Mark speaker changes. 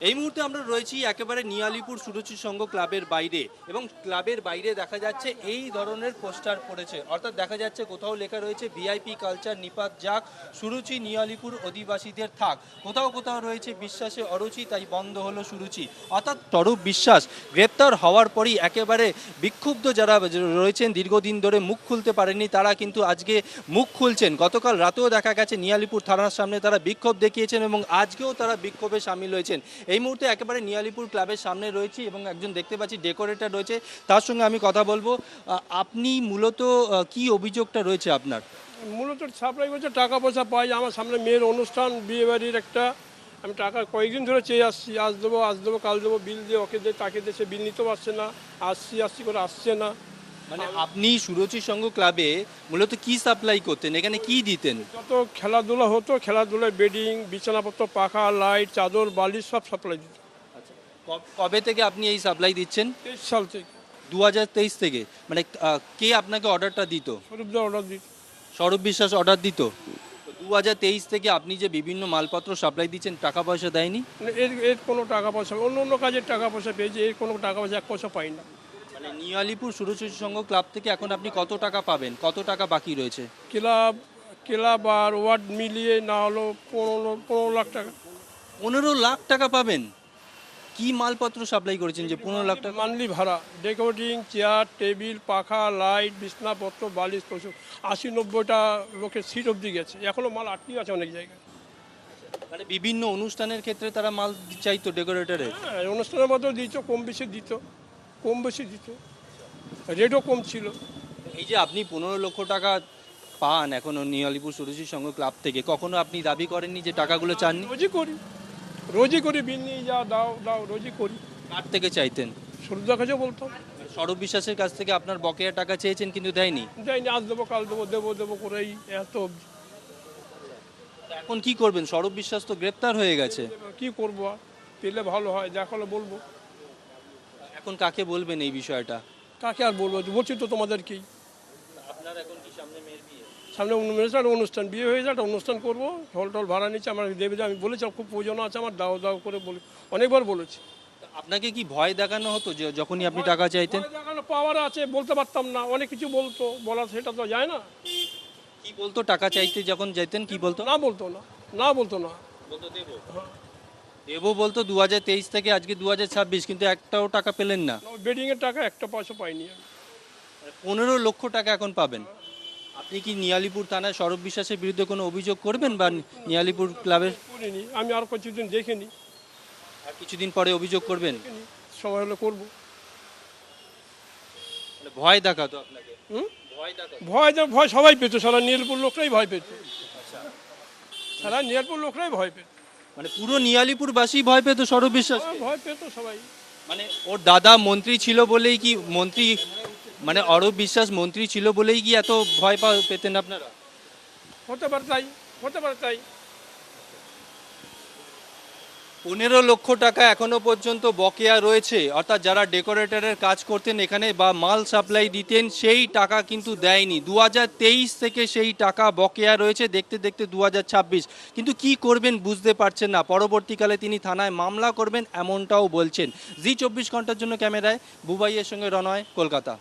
Speaker 1: এই মুহূর্তে আমরা রয়েছি একেবারে নিয়ালিপুর সুরুচি সংঘ ক্লাবের বাইরে এবং ক্লাবের বাইরে দেখা যাচ্ছে এই ধরনের পোস্টার পড়েছে, অর্থাৎ দেখা যাচ্ছে কোথাও লেখা রয়েছে ভিআইপি কালচার নিপাত যাক, সুরুচি নিয়ালিপুর অধিবাসীদের থাক, কোথাও কোথাও রয়েছে বিশ্বাসে অরুচি তাই বন্ধ হলো সুরুচি। অর্থাৎ স্বরূপ বিশ্বাস গ্রেপ্তার হওয়ার পরই একেবারে বিক্ষুব্ধ যারা রয়েছেন, দীর্ঘদিন ধরে মুখ খুলতে পারেননি, তারা কিন্তু আজকে মুখ খুলছেন। গতকাল রাতেও দেখা গেছে নিয়ালিপুর থানার সামনে তারা বিক্ষোভ দেখিয়েছেন এবং আজকেও তারা বিক্ষোভে সামিল হয়েছেন। এই মুহূর্তে একেবারে নিয়ালিপুর ক্লাবের সামনে রয়েছি এবং একজন দেখতে পাচ্ছি ডেকোরেটর রয়েছে, তার সঙ্গে আমি কথা বলবো। আপনি মূলত কি অভিযোগটা রয়েছে আপনার?
Speaker 2: মূলত সাপ্লাই করছে, টাকা পয়সা পাই। আমার সামনে মেয়ের অনুষ্ঠান, বিয়ে বাড়ির একটা, আমি টাকা কয়েকদিন ধরে চেয়ে আসছি, আজ দেবো কাল দেবো, বিল দিয়ে ওকে দিয়ে তাকে দিয়ে, সে বিল নিতেও পারছে না, আসছি করে আসছে না।
Speaker 1: মানে আপনি সুরুচি সংঘ ক্লাবে মূলত কি সাপ্লাই করতেন, এখানে কি দিতেন?
Speaker 2: যত খেলাধুলা হতো, খেলাধুলায় বেডিং, বিছানাপত্র, পাখা, লাইট, চাদর, বালিশ সব সাপ্লাই দিত।
Speaker 1: কবে থেকে আপনি এই সাপ্লাই দিচ্ছেন?
Speaker 2: 23 সাল থেকে।
Speaker 1: 2023 থেকে? মানে কে আপনাকে অর্ডারটা দিত?
Speaker 2: স্বরূপদার অর্ডার দিত।
Speaker 1: স্বরূপ বিশ্বাস অর্ডার দিত। 2023 থেকে আপনি যে বিভিন্ন মালপত্র সাপ্লাই দিচ্ছেন, টাকা পয়সা দেয়নি?
Speaker 2: মানে এর কোনো টাকা পয়সা, অন্য কাজের টাকা পয়সা পেয়েছে, এর কোনো টাকা পয়সা এক পয়সা পাই না।
Speaker 1: মানে নিয়ালিপুর সুরুচি সংঘ ক্লাব থেকে এখন আপনি কত টাকা পাবেন, কত টাকা বাকি রয়েছে?
Speaker 2: ক্লাব আর ওয়ার্ড মিলিয়ে না হলো 15 লাখ টাকা।
Speaker 1: 15 লাখ টাকা পাবেন? কি মালপত্র সাপ্লাই করেছেন যে 15 লাখ টাকা?
Speaker 2: মান্থলি ভাড়া, ডেকোরেটিং, চেয়ার, টেবিল, পাখা, লাইট, বিছনাপত্র, বালিশ, প্রচুর 80-90টা লোকের সিট অবধি গেছে, এখনো মাল আটকে আছে অনেক জায়গায়।
Speaker 1: মানে বিভিন্ন অনুষ্ঠানের ক্ষেত্রে তারা মাল চাইতো ডেকোরেটরের?
Speaker 2: হ্যাঁ, অনুষ্ঠানের মতো দিত, কম বেশি দিত, রেটও কম ছিল।
Speaker 1: এই যে আপনি 15 লক্ষ টাকা পান এখনো নিয়ালিপুর সুরুচি সংঘ ক্লাব থেকে, কখনো আপনি দাবি করেননি যে টাকাগুলো চাননি?
Speaker 2: রোজই করি, বিল নিয়ে দাও রোজই করি।
Speaker 1: কার থেকে চাইতেন?
Speaker 2: সরুদার কাছে বলতাম।
Speaker 1: স্বরূপ বিশ্বাসের কাছ থেকে আপনার বকেয়া টাকা চেয়েছেন কিন্তু দেয়নি?
Speaker 2: যাইনি, আজ দেবো কাল দেবো করেই এত অবধি।
Speaker 1: এখন কি করবেন? স্বরূপ বিশ্বাস তো গ্রেপ্তার হয়ে গেছে।
Speaker 2: কি করবো আর, পেলে ভালো হয়, দেখালে বলবো।
Speaker 1: এখন কাকে বলবেন এই বিষয়টা?
Speaker 2: কাকে আর বলবো, বলছি তো তোমাদেরকেই।
Speaker 1: আপনার এখন কি সামনে মেয়ের বিয়ে?
Speaker 2: সামনে অনুষ্ঠান, বিয়ে হয়ে যায়, একটা অনুষ্ঠান করবো, ঢোল ভাড়া নিচ্ছে, আমার দেবে যে, আমি বলেছি খুব প্রয়োজন আছে আমার, দাও করে বলি, অনেকবার বলেছি।
Speaker 1: আপনাকে কি ভয় দেখানো হতো যে যখনই আপনি টাকা চাইতেন?
Speaker 2: ভয় দেখানো পাওয়ার আছে, বলতে পারতাম না, অনেক কিছু বলতো, বলা সেটা তো যায় না।
Speaker 1: কি বলতো টাকা চাইতে যখন যেতেন, কি বলতো?
Speaker 2: বলতো না।
Speaker 1: বলতো দেবো। দেবো বলতো 2023 থেকে আজকে 2026, কিন্তু একটাও টাকা পেলেন না।
Speaker 2: বেডিংয়ের টাকা একটা পয়সা পাইনি আমি।
Speaker 1: 15 লক্ষ টাকা এখন পাবেন। আপনি কি নিয়ালিপুর থানায় স্বরূপ বিশ্বাসের বিরুদ্ধে কোনো অভিযোগ করবেন বা নিয়ালিপুর ক্লাবের?
Speaker 2: করিনি, আমি আর কিছুদিন দেখিনি।
Speaker 1: আর কিছুদিন পরে অভিযোগ করবেন?
Speaker 2: সময় হলে করবো।
Speaker 1: মানে ভয় দেখাতো আপনাকে? ভয় দেখাতো?
Speaker 2: ভয় সবাই পেত, সারা নিয়ালিপুর লোকরাই ভয় পেত। সারা নিয়ালিপুর লোকরাই ভয় পেত।
Speaker 1: মানে পুরো নিয়ালিপুরবাসী ভয় পেত স্বরূপ বিশ্বাস?
Speaker 2: ভয় পেত সবাই।
Speaker 1: মানে ওর দাদা মন্ত্রী ছিল বলেই কি মন্ত্রী, মানে অরূপ বিশ্বাস মন্ত্রী ছিল বলেই কি এত ভয় পেতেন আপনারা?
Speaker 2: হতে পারে তাই।
Speaker 1: 15 লক্ষ টাকা এখনো পর্যন্ত বকেয়া রয়েছে, অর্থাৎ যারা ডেকোরেটরের কাজ করতেন এখানে বা মাল সাপ্লাই দিতেন, সেই টাকা কিন্তু দেয়নি। 2023 থেকে সেই টাকা বকেয়া রয়েছে, দেখতে দেখতে 2026, কিন্তু কি করবেন বুঝতে পারছেন না। পরবর্তীকালে তিনি থানায় মামলা করবেন এমনটাও বলছেন। জি 24 ঘন্টার জন্য ক্যামেরায় বুবাইয়ের সঙ্গে রনয়, কলকাতা।